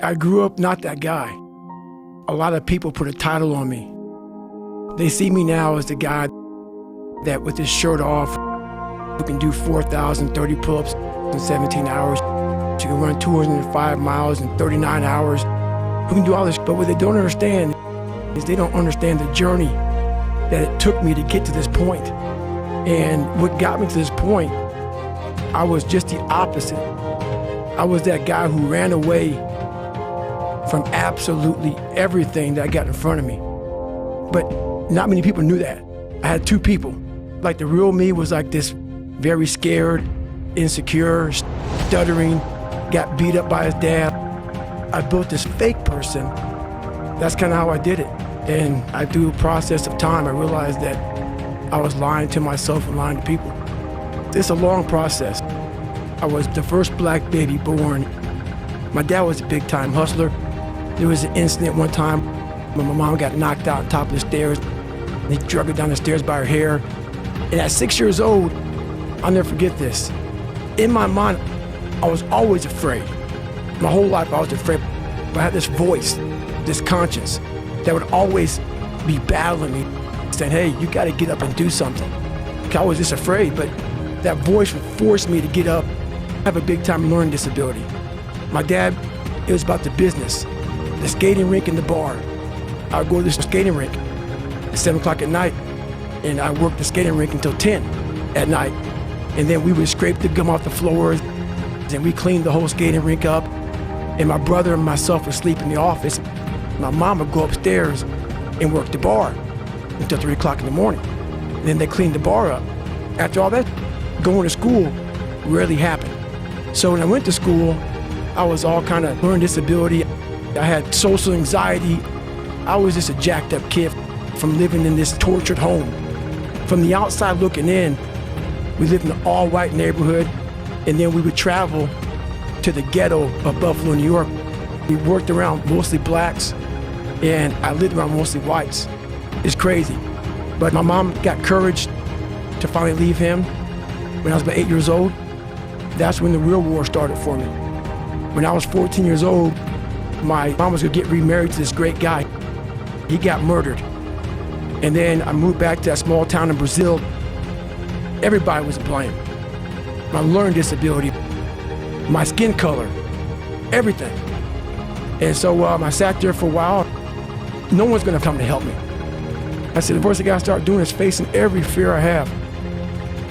I grew up not that guy. A lot of people put a title on me. They see me now as the guy that with his shirt off, who can do 4,030 pull-ups in 17 hours, who can run 205 miles in 39 hours, who can do all this. But what they don't understand is they don't understand the journey that it took me to get to this point. And what got me to this point, I was just the opposite. I was that guy who ran away from absolutely everything that got in front of me. But not many people knew that. I had two people. Like the real me was like this very scared, insecure, stuttering, got beat up by his dad. I built this fake person. That's kind of how I did it. And through a process of time, I realized that I was lying to myself and lying to people. It's a long process. I was the first black baby born. My dad was a big time hustler. There was an incident one time when my mom got knocked out on top of the stairs. And he drug her down the stairs by her hair. And at 6 years old, I'll never forget this. In my mind, I was always afraid. My whole life I was afraid. But I had this voice, this conscience, that would always be battling me, saying, hey, you gotta get up and do something. I was just afraid, but that voice would force me to get up. I have a big time learning disability. My dad, it was about the business, the skating rink and the bar. I would go to the skating rink at 7 o'clock at night, and I worked the skating rink until 10 at night. And then we would scrape the gum off the floors, and we cleaned the whole skating rink up. And my brother and myself would sleep in the office. My mom would go upstairs and work the bar until 3 o'clock in the morning. And then they cleaned the bar up. After all that, going to school rarely happened. So when I went to school, I was all kind of learning disability. I had social anxiety. I was just a jacked up kid from living in this tortured home. From the outside looking in, we lived in an all white neighborhood, and then we would travel to the ghetto of Buffalo, New York. We worked around mostly blacks, and I lived around mostly whites. It's crazy. But my mom got courage to finally leave him when I was about 8 years old. That's when the real war started for me. When I was 14 years old, my mom was gonna get remarried to this great guy. He got murdered. And then I moved back to that small town in Brazil. Everybody was to blame. My learning disability, my skin color, everything. And so I sat there for a while. No one's gonna come to help me. I said, the first thing I gotta start doing is facing every fear I have.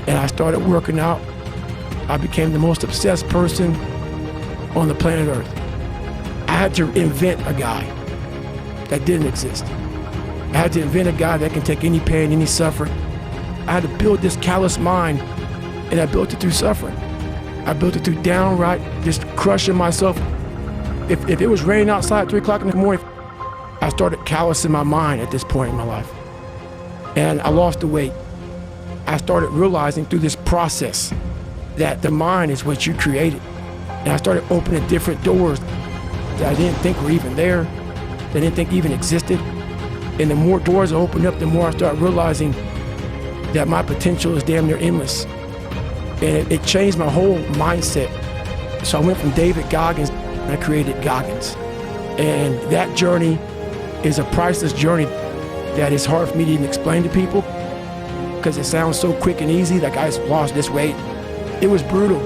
And I started working out. I became the most obsessed person on the planet Earth. I had to invent a guy that didn't exist. I had to invent a guy that can take any pain, any suffering. I had to build this callous mind, and I built it through suffering. I built it through downright just crushing myself. If it was raining outside at 3 o'clock in the morning, I started callousing my mind at this point in my life. And I lost the weight. I started realizing through this process that the mind is what you created. And I started opening different doors that I didn't think were even there, that I didn't think even existed. And the more doors I opened up, the more I started realizing that my potential is damn near endless. And it changed my whole mindset. So I went from David Goggins, and I created Goggins. And that journey is a priceless journey that is hard for me to even explain to people because it sounds so quick and easy, like I just lost this weight. It was brutal.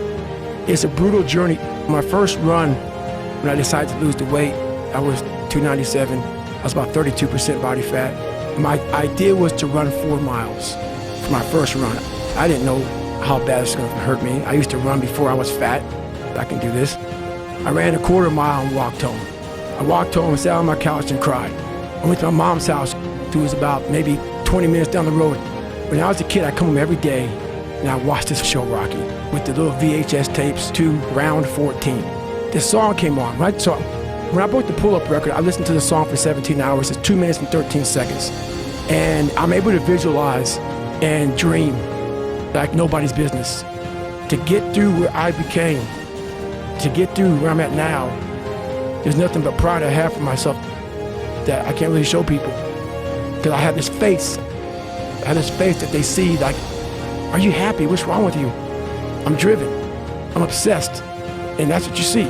It's a brutal journey. My first run, when I decided to lose the weight, I was 297. I was about 32% body fat. My idea was to run 4 miles for my first run. I didn't know how bad it's gonna hurt me. I used to run before I was fat. I can do this. I ran a quarter mile and walked home. I walked home and sat on my couch and cried. I went to my mom's house, who was about maybe 20 minutes down the road. When I was a kid, I'd come home every day and I watched this show, Rocky, with the little VHS tapes to round 14. This song came on, right? So when I broke the pull-up record, I listened to the song for 17 hours. It's 2 minutes and 13 seconds. And I'm able to visualize and dream like nobody's business. To get through where I became, to get through where I'm at now, there's nothing but pride I have for myself that I can't really show people. Because I have this face. I have this face that they see like, are you happy? What's wrong with you? I'm driven. I'm obsessed. And that's what you see.